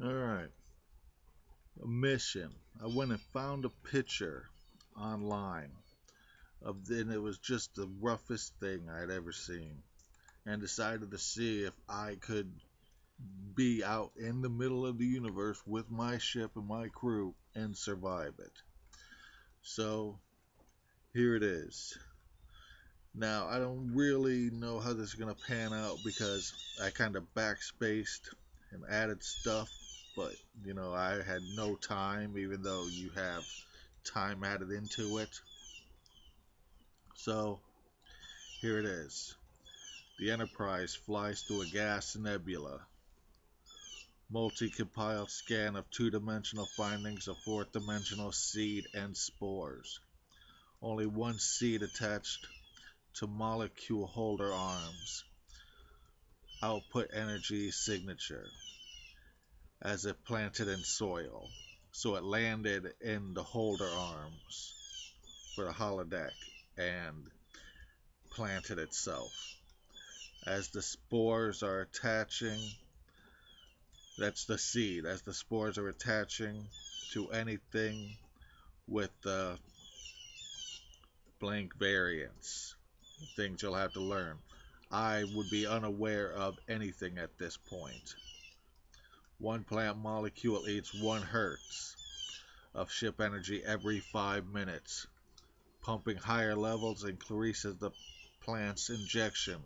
Alright, a mission. I went and found a picture online and it was just the roughest thing I'd ever seen, and decided to see if I could be out in the middle of the universe with my ship and my crew and survive it. So here it is. Now, I don't really know how this is going to pan out because I kind of backspaced and added stuff, but I had no time, even though you have time added into it. So, here it is. The Enterprise flies through a gas nebula. Multi-compiled scan of two-dimensional findings of fourth-dimensional seed and spores. Only one seed attached to molecule holder arms. Output energy signature as if planted in soil. So it landed in the holder arms for the holodeck and planted itself. As the spores are attaching, that's the seed. As the spores are attaching to anything with the blank variants, things you'll have to learn. I would be unaware of anything at this point. One plant molecule eats 1 hertz of ship energy every 5 minutes. Pumping higher levels increases the plant's injection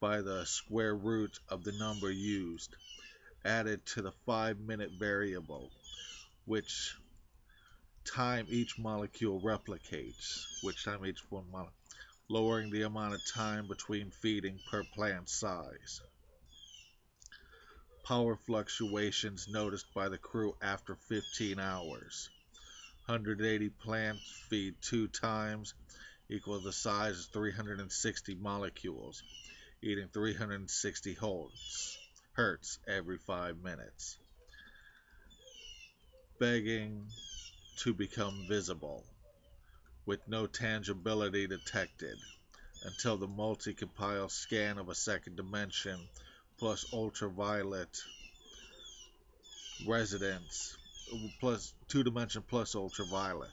by the square root of the number used, added to the 5-minute variable, which time each molecule replicates, lowering the amount of time between feeding per plant size. Power fluctuations noticed by the crew after 15 hours. 180 plant feed 2 times equal the size of 360 molecules, eating 360 hertz every 5 minutes. Begging to become visible, with no tangibility detected, until the multi-compile scan of a second dimension plus ultraviolet residence plus 2 dimension plus ultraviolet.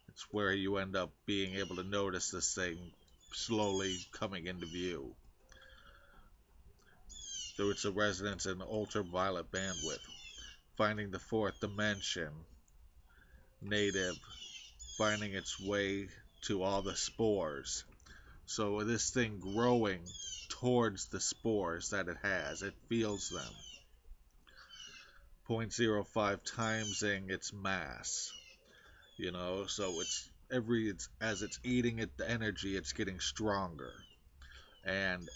It's where you end up being able to notice this thing slowly coming into view. Through its resonance and ultraviolet bandwidth, finding the fourth dimension native, finding its way to all the spores. So this thing growing towards the spores that it has, it feels them. 0.05 timesing its mass. So it's as it's eating it the energy, it's getting stronger. And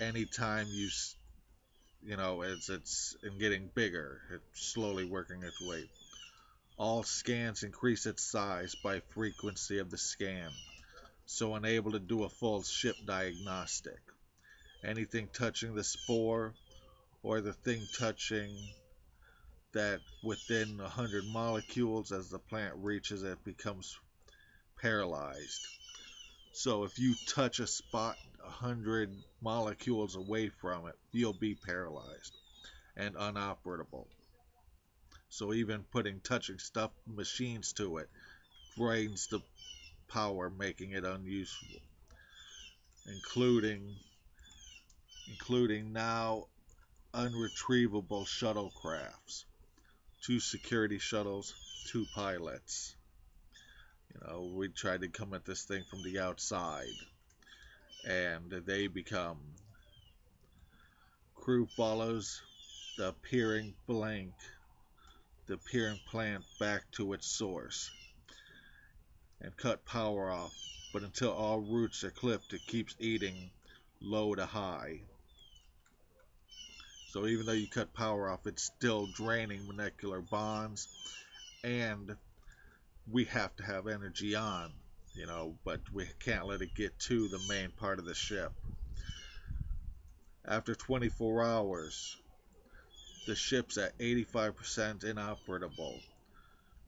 anytime as it's getting bigger, it's slowly working its way. All scans increase its size by frequency of the scan, so unable to do a full ship diagnostic. Anything touching the spore or the thing touching that within 100 molecules as the plant reaches it becomes paralyzed. So if you touch a spot 100 molecules away from it, you'll be paralyzed and unoperable. So even touching stuff, machines to it, drains the power, making it unuseful, including now unretrievable shuttlecrafts, 2 security shuttles, 2 pilots. We tried to come at this thing from the outside, and they become. Crew follows the appearing plant back to its source, and cut power off, but until all roots are clipped, it keeps eating low to high. So even though you cut power off, it's still draining molecular bonds, and we have to have energy on, but we can't let it get to the main part of the ship. After 24 hours, the ship's at 85% inoperable.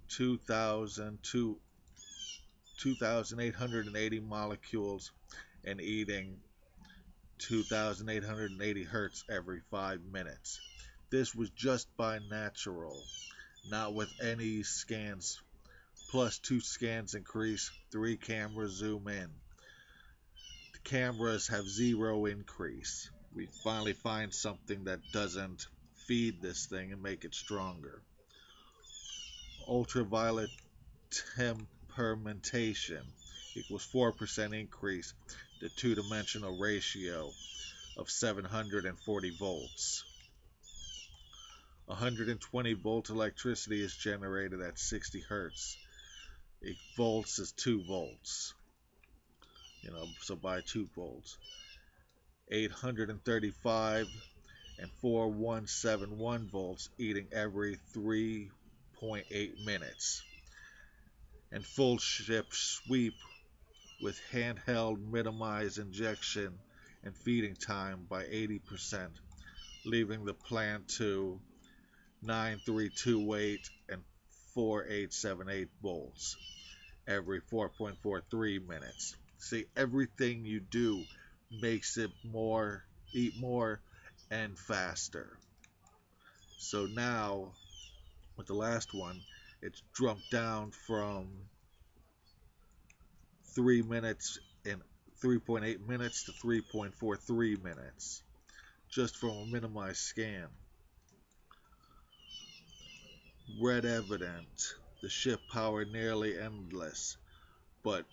2,880 molecules and eating 2,880 hertz every 5 minutes. This was just by natural, not with any scans. Plus 2 scans increase, 3 cameras zoom in. The cameras have 0 increase. We finally find something that doesn't feed this thing and make it stronger. Ultraviolet temperamentation equals 4% increase, the two-dimensional ratio of 740 volts. 120 volt electricity is generated at 60 hertz. 8 volts is 2 volts. So by 2 volts. 835 and 4171 volts eating every 3.8 minutes. And full ship sweep with handheld minimize injection and feeding time by 80%, leaving the plant to 9328 and 4878 volts every 4.43 minutes. See, everything you do makes it eat more and faster. So now, with the last one, it's drunk down from 3 minutes and 3.8 minutes to 3.43 minutes, just from a minimized scan. Red evident, the ship power nearly endless, but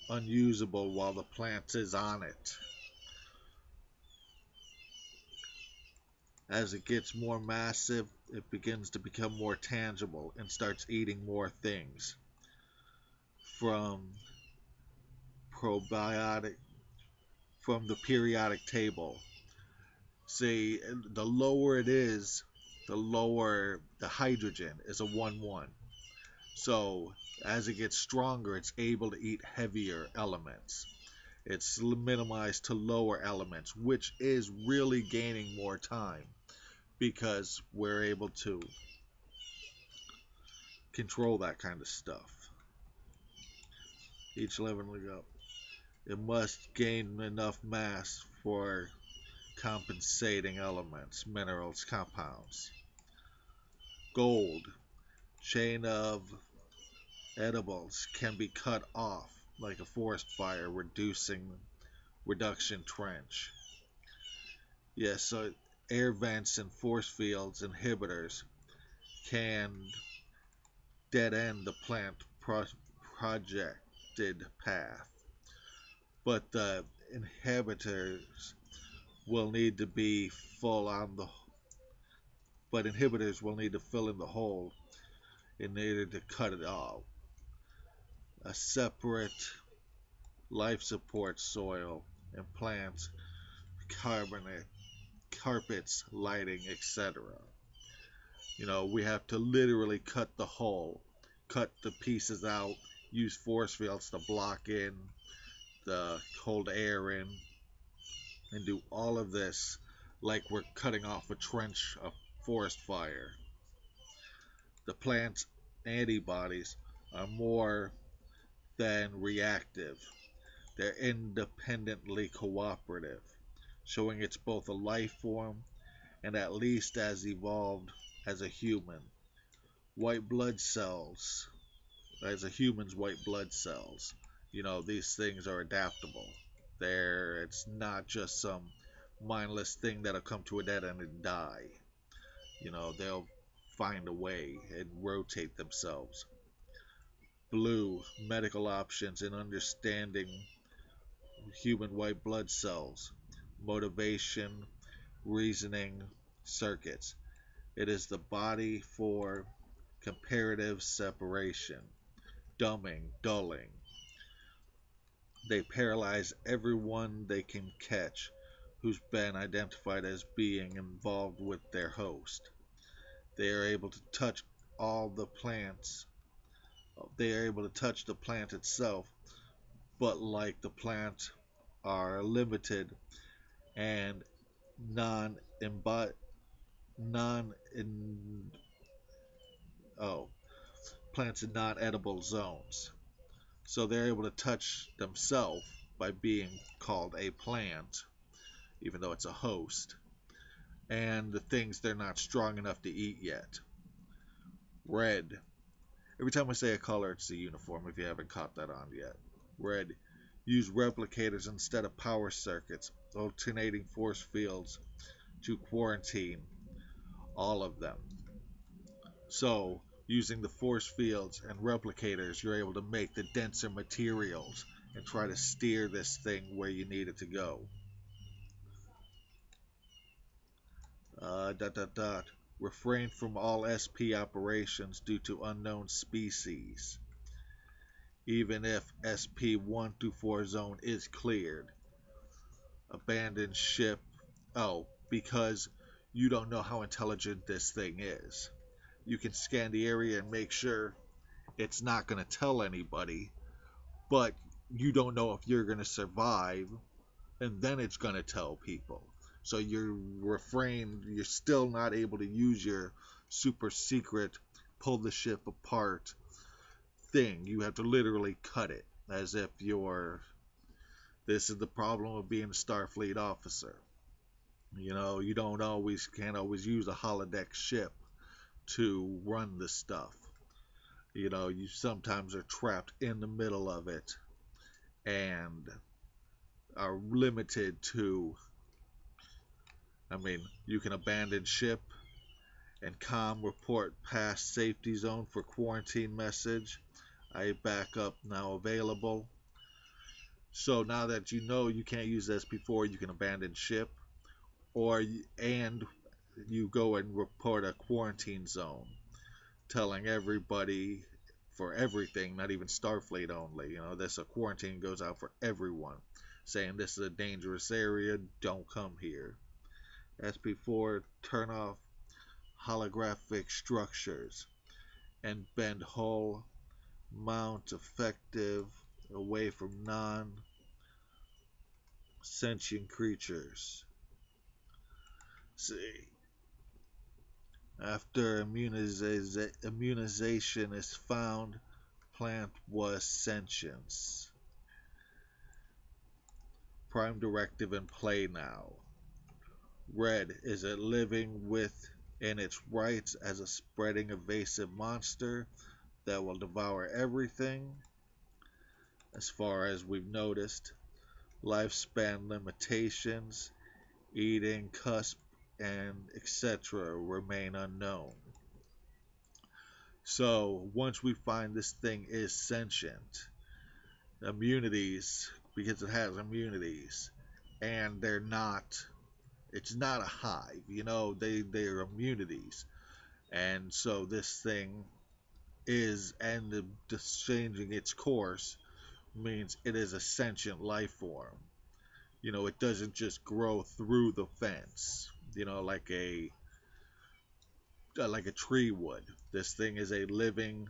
unusable while the plant is on it. As it gets more massive, it begins to become more tangible and starts eating more things. From probiotic, from the periodic table. See, the lower it is, the lower the hydrogen is a 1-1. So as it gets stronger, it's able to eat heavier elements. It's minimized to lower elements, which is really gaining more time because we're able to control that kind of stuff. Each leveling up, it must gain enough mass for compensating elements, minerals, compounds. Gold, chain of edibles can be cut off like a forest fire, reduction trench. Yes, so air vents and force fields inhibitors can dead end the plant projected path, but the inhibitors will need to be full on the inhibitors will need to fill in the hole in order to cut it off. A separate life support soil and plants, carbonate, carpets, lighting, etc. We have to literally cut the hole, cut the pieces out, use force fields to block in the cold air in, and do all of this like we're cutting off a trench of forest fire. The plant's antibodies are more than reactive. They're independently cooperative, showing it's both a life form and at least as evolved as a human. White blood cells, as a human's white blood cells, these things are adaptable. It's not just some mindless thing that'll come to a dead end and die. They'll find a way and rotate themselves. Blue, medical options in understanding human white blood cells, motivation, reasoning circuits. It is the body for comparative separation, dulling. They paralyze everyone they can catch who's been identified as being involved with their host. They are able to touch all the plants. They are able to touch the plant itself, but like the plant are limited and non non in oh plants in non-edible zones. So they're able to touch themselves by being called a plant, even though it's a host. and the things they're not strong enough to eat yet. Red. Every time I say a color, it's the uniform if you haven't caught that on yet. Red. Use replicators instead of power circuits, alternating force fields to quarantine all of them. So, using the force fields and replicators, you're able to make the denser materials and try to steer this thing where you need it to go. Dot dot dot. Refrain from all SP operations due to unknown species. Even if SP 1 through 4 zone is cleared. Abandon ship. Oh, because you don't know how intelligent this thing is. You can scan the area and make sure it's not going to tell anybody, but you don't know if you're going to survive, and then it's going to tell people. So you're still not able to use your super secret pull the ship apart thing. You have to literally cut it as if you're. This is the problem of being a Starfleet officer. You can't always use a holodeck ship to run the stuff. You sometimes are trapped in the middle of it and are limited to. I mean, you can abandon ship and report past safety zone for quarantine message. I backup now available. So now that you know you can't use SP4, you can abandon ship, and you go and report a quarantine zone, telling everybody for everything, not even Starfleet only. This a quarantine goes out for everyone, saying this is a dangerous area, don't come here. SP4, turn off holographic structures and bend hull mount effective away from non-sentient creatures. See, after immunization is found, plant was sentience. Prime directive in play now. Red, is it living within its rights as a spreading evasive monster that will devour everything? As far as we've noticed, lifespan limitations, eating, cusp, and etc. remain unknown. So once we find this thing is sentient, immunities, because it has immunities, and it's not a hive, they're immunities. And so this thing the changing its course means it is a sentient life form. It doesn't just grow through the fence, like a tree would. This thing is a living,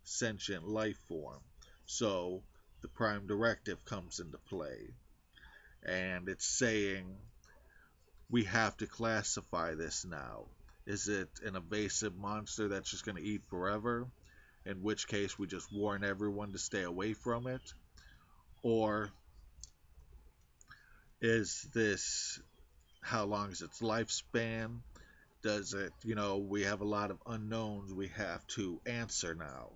sentient life form. So the prime directive comes into play, and it's saying we have to classify this now. Is it an invasive monster that's just going to eat forever? In which case we just warn everyone to stay away from it? Or is this, how long is its lifespan? Does it, we have a lot of unknowns we have to answer now.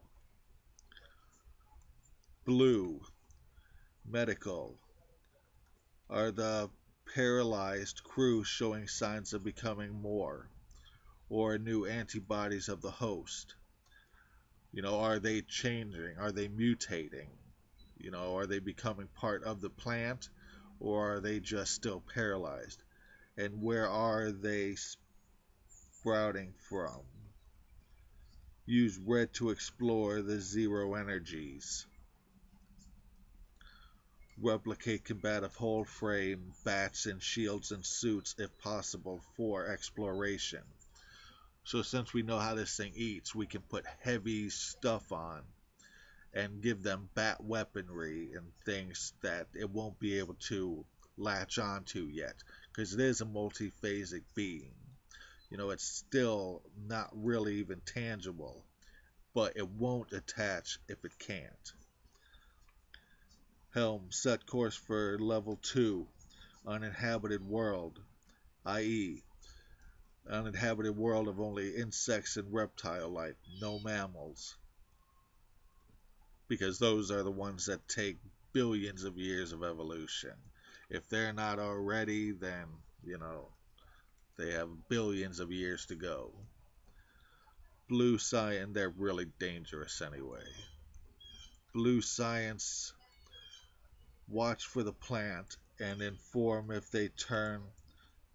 Blue, medical. Are the paralyzed crew showing signs of becoming more? Or new antibodies of the host? Are they changing? Are they mutating? Are they becoming part of the plant? Or are they just still paralyzed? And where are they sprouting from? Use red to explore the zero energies. Replicate combative hull frame, bats and shields and suits if possible for exploration. So since we know how this thing eats, we can put heavy stuff on and give them bat weaponry and things that it won't be able to latch onto yet, because it is a multiphasic being. It's still not really even tangible, but it won't attach if it can't. Helm, set course for level 2, uninhabited world, i.e. uninhabited world of only insects and reptile life, no mammals, because those are the ones that take billions of years of evolution. If they're not already, then, you know, they have billions of years to go. Blue science, they're really dangerous anyway. Blue science, watch for the plant and inform if they turn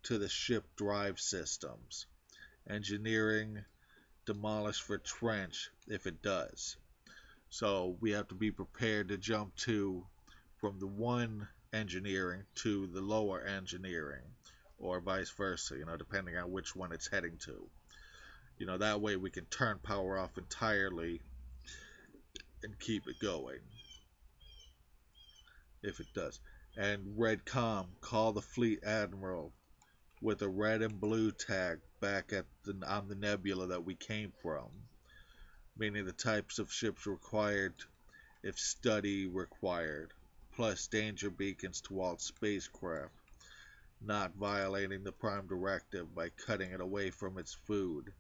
to the ship drive systems. Engineering, demolish for trench if it does. So we have to be prepared to jump to from the one engineering to the lower engineering, or vice versa, depending on which one it's heading to. That way we can turn power off entirely and keep it going if it does. And Red Com, call the fleet admiral with a red and blue tag back on the nebula that we came from, meaning the types of ships required if study required, plus danger beacons to all spacecraft, not violating the Prime Directive by cutting it away from its food,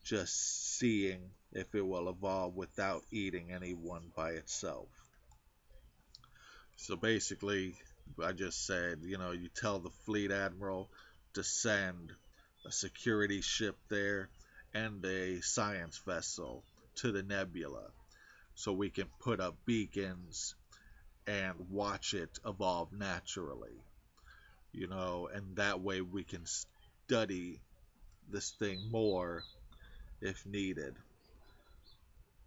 just seeing if it will evolve without eating anyone by itself. So basically, I just said, you tell the fleet admiral to send a security ship there and a science vessel to the nebula so we can put up beacons and watch it evolve naturally, and that way we can study this thing more if needed.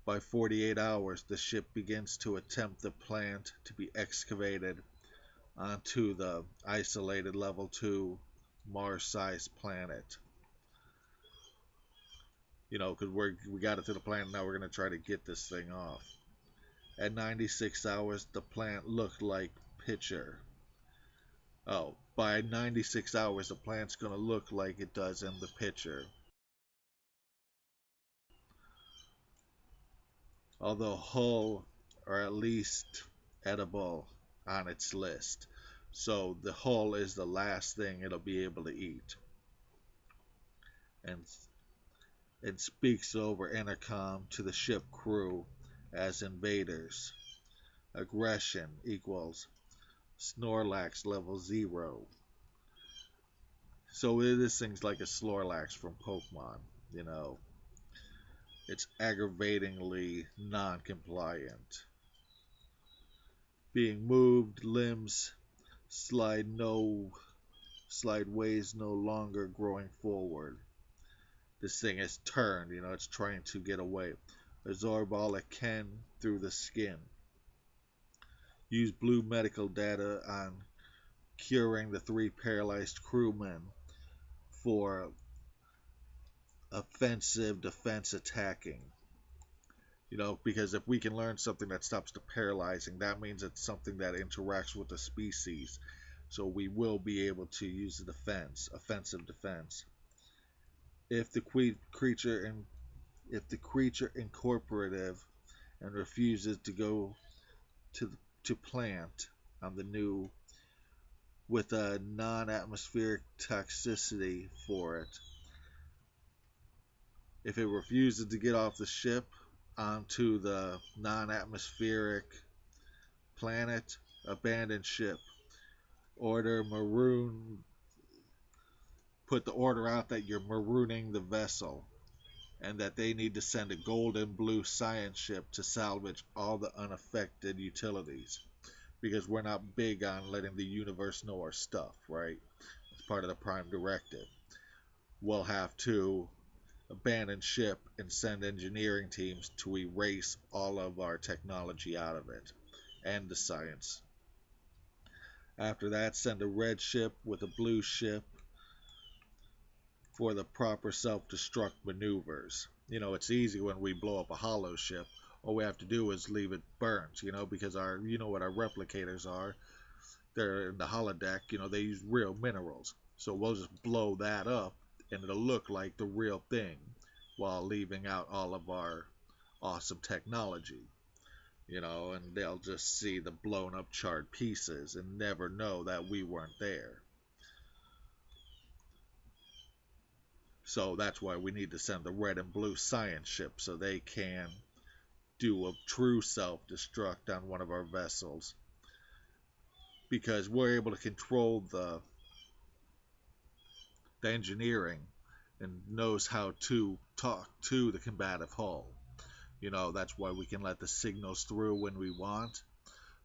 By 48 hours, the ship begins to attempt the plant to be excavated onto the isolated level 2 Mars-sized planet. Because we got it to the planet, now we're going to try to get this thing off. At 96 hours, the plant looked like Pitcher. Oh, by 96 hours, the plant's going to look like it does in the picture. Although hull are at least edible on its list. So the hull is the last thing it'll be able to eat. And it speaks over intercom to the ship crew as invaders. Aggression equals Snorlax level 0. So this thing's like a Snorlax from Pokemon, you know. It's aggravatingly non-compliant. Being moved, limbs slide ways no longer growing forward. This thing is turned, it's trying to get away. Absorb all it can through the skin. Use blue medical data on curing the 3 paralyzed crewmen for offensive defense attacking. Because if we can learn something that stops the paralyzing, that means it's something that interacts with the species. So we will be able to use the defense, offensive defense. If the creature incorporative and refuses to go to plant on the new with a non-atmospheric toxicity for it. If it refuses to get off the ship onto the non-atmospheric planet, abandon ship. Order maroon. Put the order out that you're marooning the vessel and that they need to send a gold and blue science ship to salvage all the unaffected utilities. Because we're not big on letting the universe know our stuff, right? It's part of the Prime Directive. We'll have to abandon ship and send engineering teams to erase all of our technology out of it and the science. After that, send a red ship with a blue ship for the proper self-destruct maneuvers. It's easy when we blow up a hollow ship. All we have to do is leave it burnt, because what our replicators are. They're in the holodeck, they use real minerals. So we'll just blow that up and it'll look like the real thing while leaving out all of our awesome technology. And they'll just see the blown up charred pieces and never know that we weren't there. So that's why we need to send the red and blue science ship so they can do a true self-destruct on one of our vessels, because we're able to control the engineering and knows how to talk to the combative hull. That's why we can let the signals through when we want.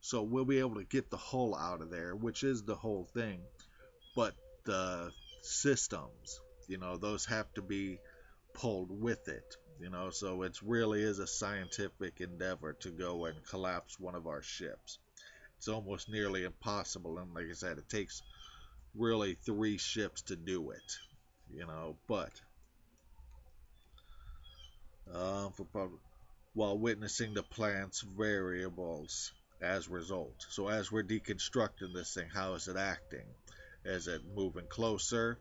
So we'll be able to get the hull out of there, which is the whole thing. But the systems, those have to be pulled with it. So it really is a scientific endeavor to go and collapse one of our ships. It's almost nearly impossible, and like I said, it takes really 3 ships to do it. But for while witnessing the plant's variables as result. So as we're deconstructing this thing, how is it acting? Is it moving closer?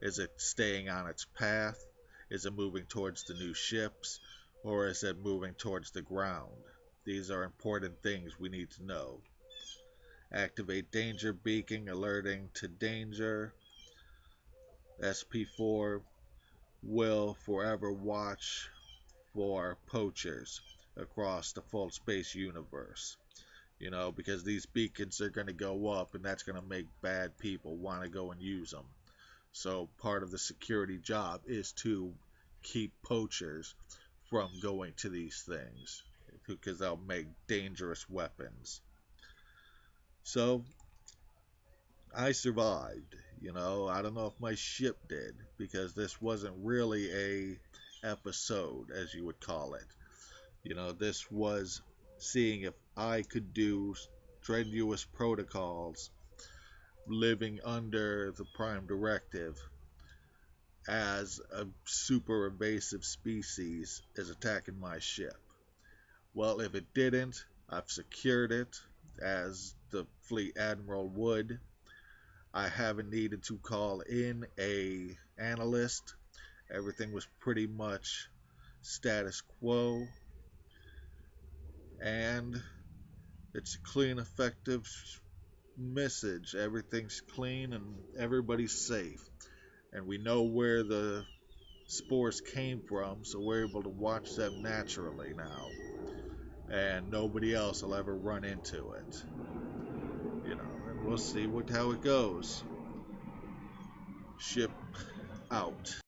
Is it staying on its path? Is it moving towards the new ships? Or is it moving towards the ground? These are important things we need to know. Activate danger beacon, alerting to danger. SP4 will forever watch for poachers across the full space universe. Because these beacons are going to go up, and that's going to make bad people want to go and use them. So part of the security job is to keep poachers from going to these things, because they'll make dangerous weapons. So I survived. I don't know if my ship did, because this wasn't really a episode, as you would call it. This was seeing if I could do strenuous protocols living under the Prime Directive as a super invasive species is attacking my ship. Well, if it didn't, I've secured it as the fleet admiral would. I haven't needed to call in a analyst. Everything was pretty much status quo, and it's a clean, effective message. Everything's clean and everybody's safe. And we know where the spores came from, so we're able to watch them naturally now. And nobody else will ever run into it. And we'll see how it goes. Ship out.